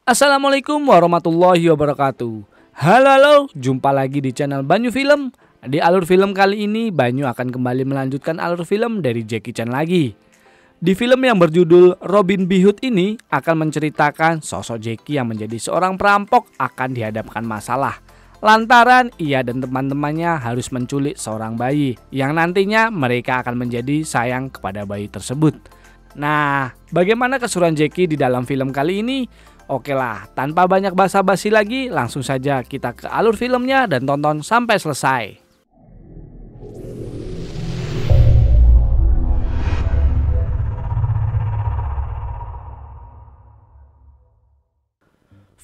Assalamualaikum warahmatullahi wabarakatuh. Halo, jumpa lagi di channel Banyu Film. Di alur film kali ini, Banyu akan kembali melanjutkan alur film dari Jackie Chan lagi. Di film yang berjudul Robin Hood ini akan menceritakan sosok Jackie yang menjadi seorang perampok akan dihadapkan masalah lantaran ia dan teman-temannya harus menculik seorang bayi yang nantinya mereka akan menjadi sayang kepada bayi tersebut. Nah, bagaimana keseruan Jackie di dalam film kali ini? Oke lah, tanpa banyak basa-basi lagi, langsung saja kita ke alur filmnya dan tonton sampai selesai.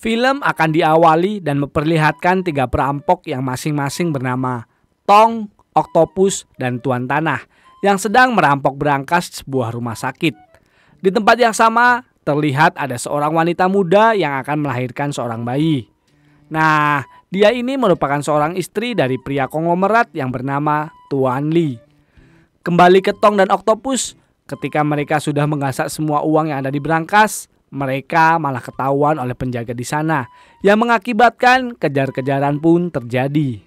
Film akan diawali dan memperlihatkan tiga perampok yang masing-masing bernama Tong, Oktopus, dan Tuan Tanah yang sedang merampok berangkas sebuah rumah sakit. Di tempat yang sama terlihat ada seorang wanita muda yang akan melahirkan seorang bayi. Nah, dia ini merupakan seorang istri dari pria konglomerat yang bernama Tuan Lee. Kembali ke Tong dan Oktopus, ketika mereka sudah menggasak semua uang yang ada di berangkas, mereka malah ketahuan oleh penjaga di sana yang mengakibatkan kejar-kejaran pun terjadi.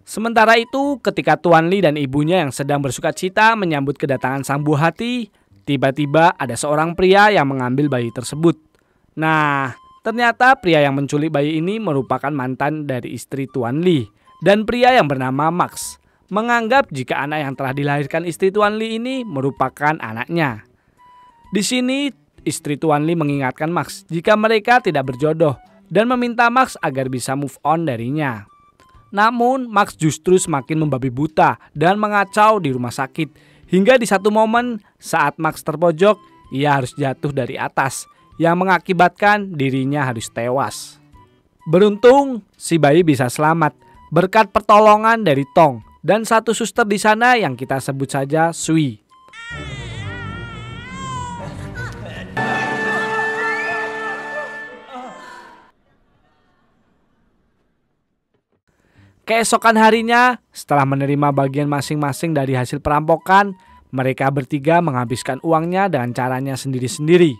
Sementara itu, ketika Tuan Lee dan ibunya yang sedang bersukacita menyambut kedatangan sang buah hati, tiba-tiba ada seorang pria yang mengambil bayi tersebut. Nah, ternyata pria yang menculik bayi ini merupakan mantan dari istri Tuan Lee. Dan pria yang bernama Max menganggap jika anak yang telah dilahirkan istri Tuan Lee ini merupakan anaknya. Di sini, istri Tuan Lee mengingatkan Max jika mereka tidak berjodoh dan meminta Max agar bisa move on darinya. Namun, Max justru semakin membabi buta dan mengacau di rumah sakit. Hingga di satu momen saat Max terpojok, ia harus jatuh dari atas yang mengakibatkan dirinya harus tewas. Beruntung, si bayi bisa selamat berkat pertolongan dari Tong dan satu suster di sana yang kita sebut saja Sui. Keesokan harinya, setelah menerima bagian masing-masing dari hasil perampokan, mereka bertiga menghabiskan uangnya dengan caranya sendiri-sendiri.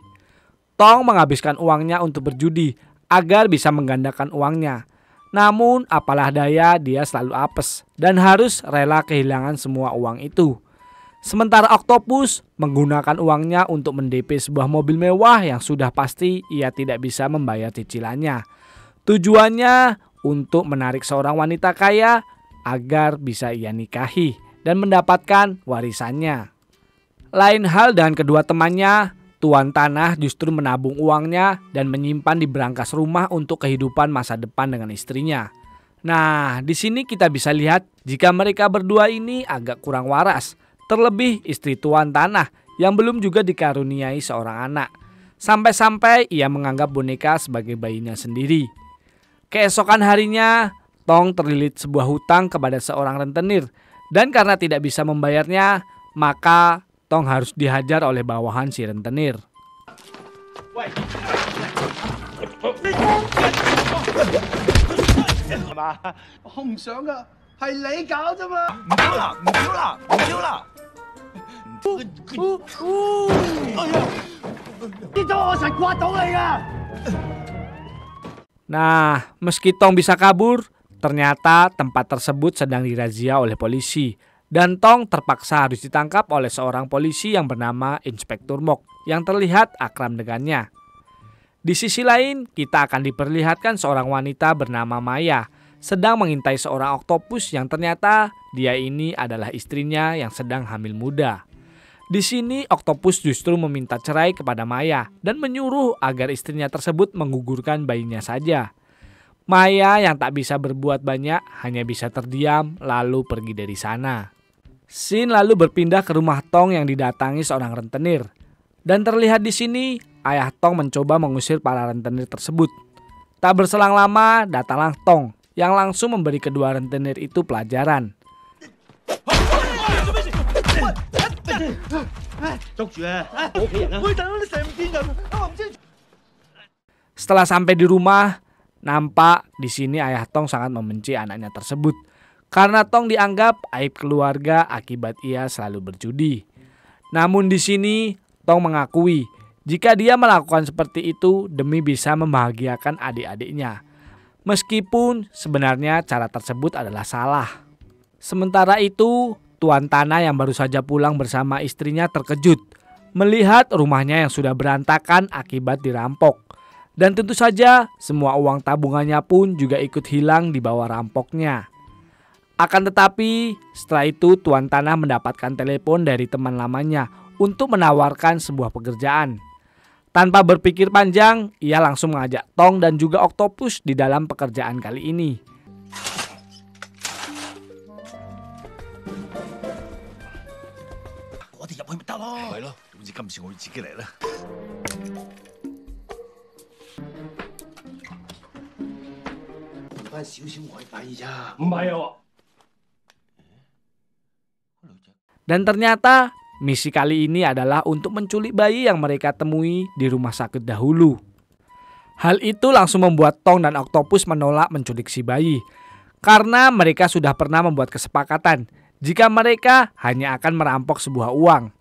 Tong menghabiskan uangnya untuk berjudi agar bisa menggandakan uangnya. Namun, apalah daya, dia selalu apes dan harus rela kehilangan semua uang itu. Sementara Oktopus menggunakan uangnya untuk mendp sebuah mobil mewah yang sudah pasti ia tidak bisa membayar cicilannya. Tujuannya untuk menarik seorang wanita kaya agar bisa ia nikahi dan mendapatkan warisannya. Lain hal dengan kedua temannya, Tuan Tanah justru menabung uangnya dan menyimpan di berangkas rumah untuk kehidupan masa depan dengan istrinya. Nah, di sini kita bisa lihat jika mereka berdua ini agak kurang waras, terlebih istri Tuan Tanah yang belum juga dikaruniai seorang anak. Sampai-sampai ia menganggap boneka sebagai bayinya sendiri. Keesokan harinya, Tong terlilit sebuah hutang kepada seorang rentenir dan karena tidak bisa membayarnya, maka Tong harus dihajar oleh bawahan si rentenir. Nah, meski Tong bisa kabur, ternyata tempat tersebut sedang dirazia oleh polisi. Dan Tong terpaksa harus ditangkap oleh seorang polisi yang bernama Inspektur Mok yang terlihat akrab dengannya. Di sisi lain, kita akan diperlihatkan seorang wanita bernama Maya sedang mengintai seorang oktopus yang ternyata dia ini adalah istrinya yang sedang hamil muda. Di sini Oktopus justru meminta cerai kepada Maya dan menyuruh agar istrinya tersebut menggugurkan bayinya saja. Maya yang tak bisa berbuat banyak hanya bisa terdiam lalu pergi dari sana. Scene lalu berpindah ke rumah Tong yang didatangi seorang rentenir. Dan terlihat di sini ayah Tong mencoba mengusir para rentenir tersebut. Tak berselang lama datanglah Tong yang langsung memberi kedua rentenir itu pelajaran. Setelah sampai di rumah, nampak di sini ayah Tong sangat membenci anaknya tersebut karena Tong dianggap aib keluarga akibat ia selalu berjudi. Namun di sini Tong mengakui jika dia melakukan seperti itu demi bisa membahagiakan adik-adiknya. Meskipun sebenarnya cara tersebut adalah salah. Sementara itu, tuan tanah yang baru saja pulang bersama istrinya terkejut melihat rumahnya yang sudah berantakan akibat dirampok. Dan tentu saja semua uang tabungannya pun juga ikut hilang di bawah rampoknya. Akan tetapi setelah itu tuan tanah mendapatkan telepon dari teman lamanya untuk menawarkan sebuah pekerjaan. Tanpa berpikir panjang, ia langsung mengajak Tong dan juga Oktopus di dalam pekerjaan kali ini. Dan ternyata misi kali ini adalah untuk menculik bayi yang mereka temui di rumah sakit dahulu. Hal itu langsung membuat Tong dan Oktopus menolak menculik si bayi karena mereka sudah pernah membuat kesepakatan jika mereka hanya akan merampok sebuah uang.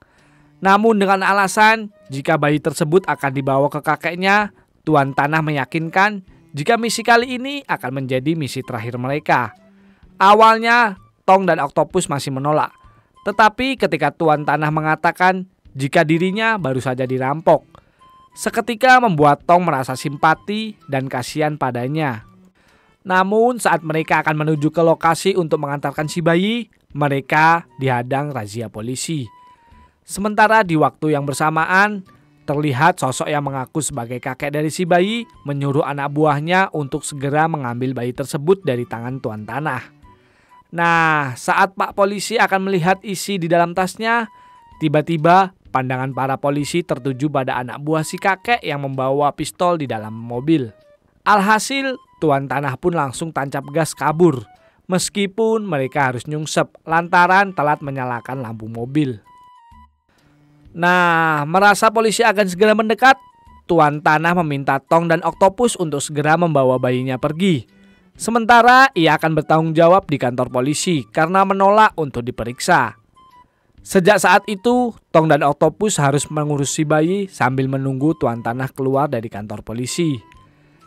Namun dengan alasan jika bayi tersebut akan dibawa ke kakeknya, tuan tanah meyakinkan jika misi kali ini akan menjadi misi terakhir mereka. Awalnya Tong dan Oktopus masih menolak, tetapi ketika tuan tanah mengatakan jika dirinya baru saja dirampok, seketika membuat Tong merasa simpati dan kasihan padanya. Namun saat mereka akan menuju ke lokasi untuk mengantarkan si bayi, mereka dihadang razia polisi. Sementara di waktu yang bersamaan, terlihat sosok yang mengaku sebagai kakek dari si bayi menyuruh anak buahnya untuk segera mengambil bayi tersebut dari tangan tuan tanah. Nah, saat Pak Polisi akan melihat isi di dalam tasnya, tiba-tiba pandangan para polisi tertuju pada anak buah si kakek yang membawa pistol di dalam mobil. Alhasil, tuan tanah pun langsung tancap gas kabur, meskipun mereka harus nyungsep lantaran telat menyalakan lampu mobil. Nah, merasa polisi akan segera mendekat, tuan tanah meminta Tong dan Oktopus untuk segera membawa bayinya pergi. Sementara ia akan bertanggung jawab di kantor polisi karena menolak untuk diperiksa. Sejak saat itu, Tong dan Oktopus harus mengurus si bayi sambil menunggu tuan tanah keluar dari kantor polisi.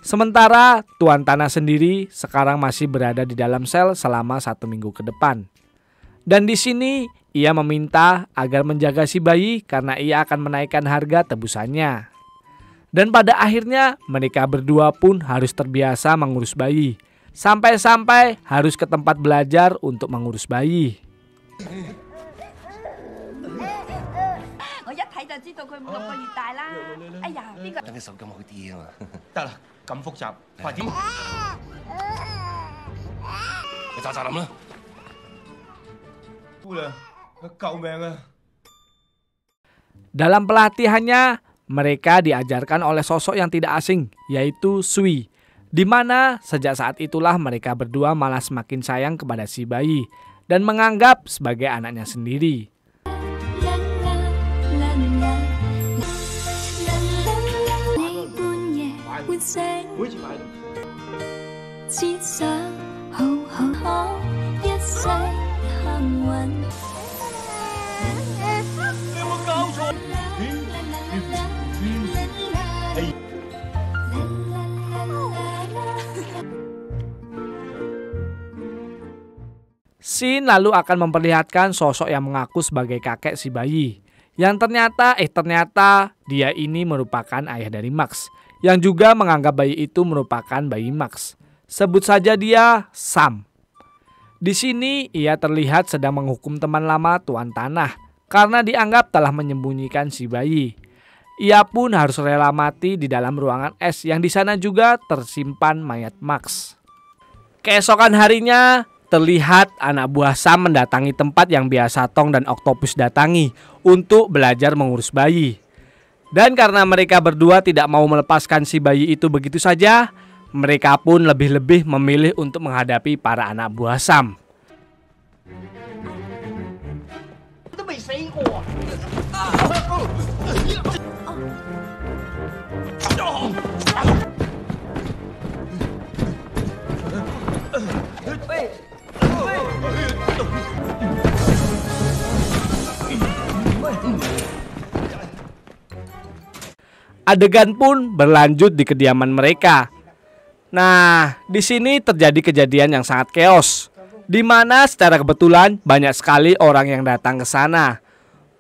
Sementara tuan tanah sendiri sekarang masih berada di dalam sel selama 1 minggu ke depan. Dan di sini ia meminta agar menjaga si bayi karena ia akan menaikkan harga tebusannya. Dan pada akhirnya mereka berdua pun harus terbiasa mengurus bayi. Sampai-sampai harus ke tempat belajar untuk mengurus bayi. Dalam pelatihannya, mereka diajarkan oleh sosok yang tidak asing, yaitu Sui, di mana sejak saat itulah mereka berdua malah semakin sayang kepada si bayi dan menganggap sebagai anaknya sendiri. Scene lalu akan memperlihatkan sosok yang mengaku sebagai kakek si bayi. Yang ternyata dia ini merupakan ayah dari Max, yang juga menganggap bayi itu merupakan bayi Max. Sebut saja dia Sam. Di sini ia terlihat sedang menghukum teman lama tuan tanah karena dianggap telah menyembunyikan si bayi. Ia pun harus rela mati di dalam ruangan es yang di sana juga tersimpan mayat Max. Keesokan harinya, terlihat anak buah Sam mendatangi tempat yang biasa Tong dan Oktopus datangi untuk belajar mengurus bayi. Dan karena mereka berdua tidak mau melepaskan si bayi itu begitu saja, mereka pun lebih-lebih memilih untuk menghadapi para anak buah Sam. Adegan pun berlanjut di kediaman mereka. Nah, di sini terjadi kejadian yang sangat chaos, di mana secara kebetulan banyak sekali orang yang datang ke sana.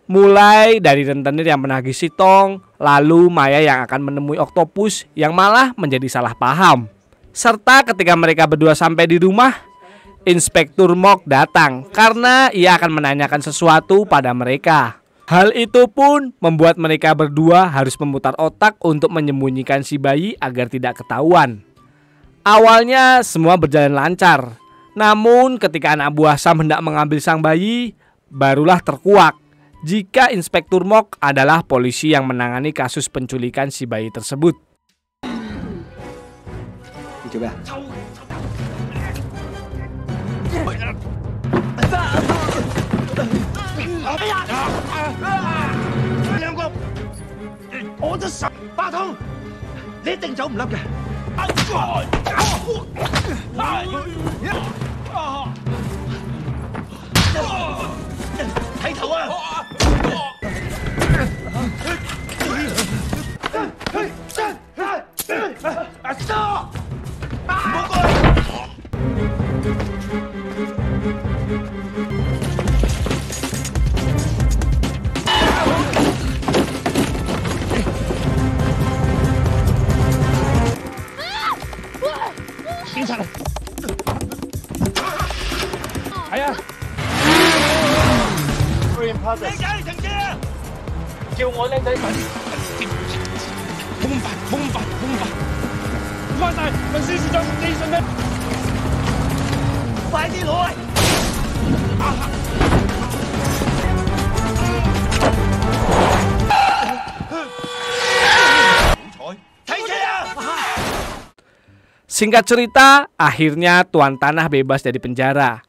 Mulai dari rentenir yang menagih si Tong, lalu Maya yang akan menemui Oktopus yang malah menjadi salah paham. Serta ketika mereka berdua sampai di rumah, Inspektur Mok datang karena ia akan menanyakan sesuatu pada mereka. Hal itu pun membuat mereka berdua harus memutar otak untuk menyembunyikan si bayi agar tidak ketahuan. Awalnya semua berjalan lancar, namun ketika anak buah Sam hendak mengambil sang bayi, barulah terkuak jika Inspektur Mok adalah polisi yang menangani kasus penculikan si bayi tersebut. Singkat cerita, akhirnya Tuan Tanah bebas dari penjara.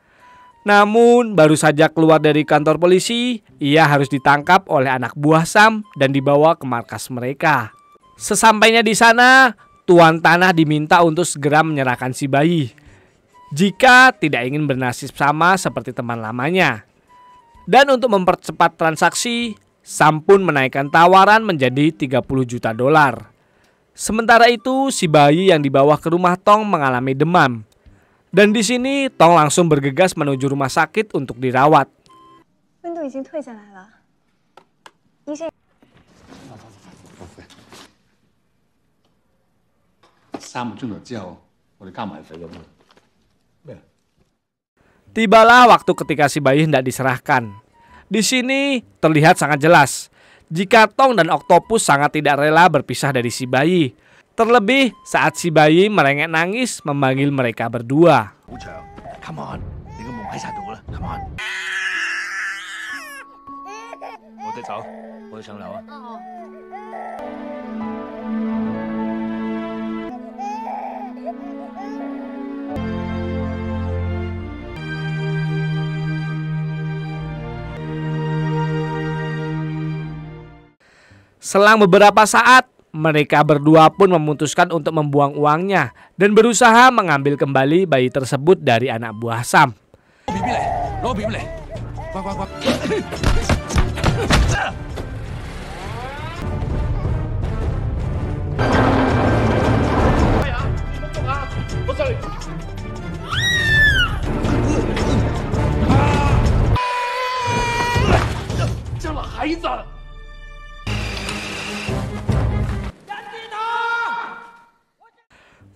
Namun, baru saja keluar dari kantor polisi, ia harus ditangkap oleh anak buah Sam dan dibawa ke markas mereka. Sesampainya di sana, Tuan Tanah diminta untuk segera menyerahkan si bayi jika tidak ingin bernasib sama seperti teman lamanya. Dan untuk mempercepat transaksi, Sam pun menaikkan tawaran menjadi 30 juta dolar. Sementara itu, si bayi yang dibawa ke rumah Tong mengalami demam. Dan di sini Tong langsung bergegas menuju rumah sakit untuk dirawat. Tibalah waktu ketika si bayi hendak diserahkan. Di sini terlihat sangat jelas jika Tong dan Oktopus sangat tidak rela berpisah dari si bayi. Terlebih saat si bayi merengek nangis memanggil mereka berdua. Selang beberapa saat, mereka berdua pun memutuskan untuk membuang uangnya dan berusaha mengambil kembali bayi tersebut dari anak buah Sam.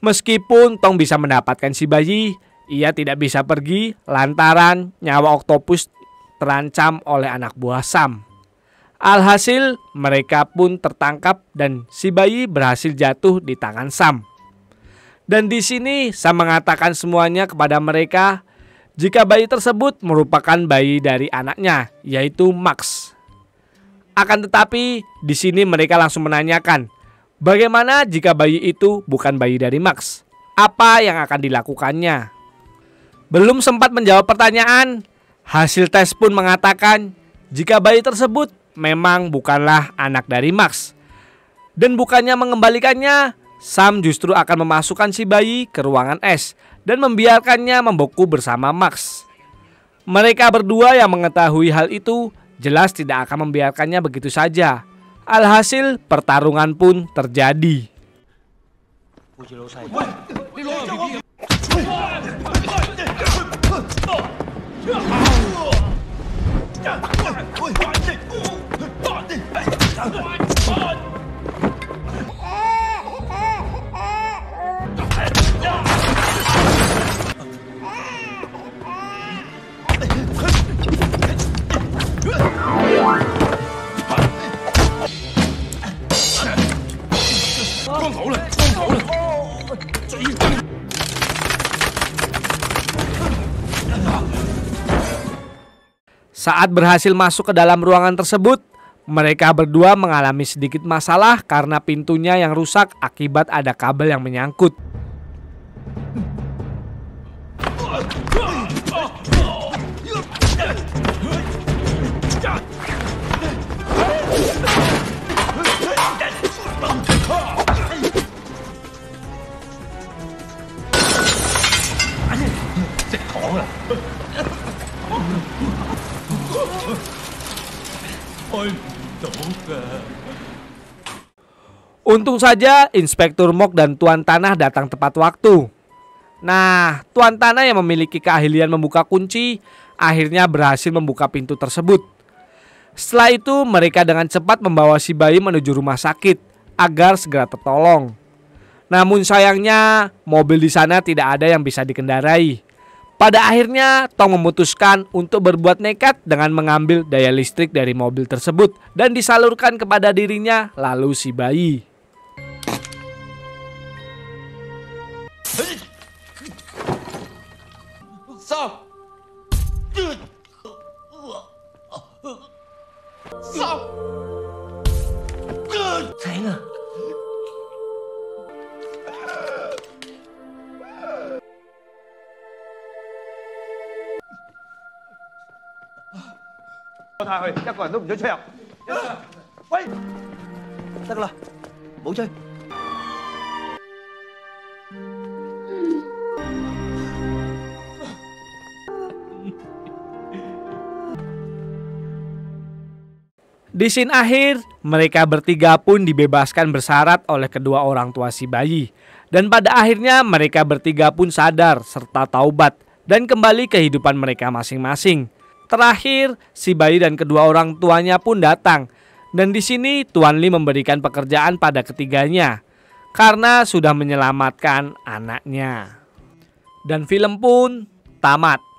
Meskipun Tong bisa mendapatkan si bayi, ia tidak bisa pergi lantaran nyawa Oktopus terancam oleh anak buah Sam. Alhasil mereka pun tertangkap dan si bayi berhasil jatuh di tangan Sam. Dan di sini Sam mengatakan semuanya kepada mereka jika bayi tersebut merupakan bayi dari anaknya, yaitu Max. Akan tetapi di sini mereka langsung menanyakan, bagaimana jika bayi itu bukan bayi dari Max? Apa yang akan dilakukannya? Belum sempat menjawab pertanyaan, hasil tes pun mengatakan jika bayi tersebut memang bukanlah anak dari Max. Dan bukannya mengembalikannya, Sam justru akan memasukkan si bayi ke ruangan es dan membiarkannya membeku bersama Max. Mereka berdua yang mengetahui hal itu jelas tidak akan membiarkannya begitu saja. Alhasil pertarungan pun terjadi. Saat berhasil masuk ke dalam ruangan tersebut, mereka berdua mengalami sedikit masalah karena pintunya yang rusak akibat ada kabel yang menyangkut. Untung saja Inspektur Mok dan Tuan Tanah datang tepat waktu. Nah, Tuan Tanah yang memiliki keahlian membuka kunci akhirnya berhasil membuka pintu tersebut. Setelah itu mereka dengan cepat membawa si bayi menuju rumah sakit agar segera tertolong. Namun sayangnya mobil di sana tidak ada yang bisa dikendarai. Pada akhirnya Tong memutuskan untuk berbuat nekat dengan mengambil daya listrik dari mobil tersebut dan disalurkan kepada dirinya lalu si bayi. Di scene akhir, mereka bertiga pun dibebaskan bersyarat oleh kedua orang tua si bayi. Dan pada akhirnya mereka bertiga pun sadar serta taubat dan kembali ke kehidupan mereka masing-masing. Terakhir, si bayi dan kedua orang tuanya pun datang. Dan di sini Tuan Li memberikan pekerjaan pada ketiganya karena sudah menyelamatkan anaknya. Dan film pun tamat.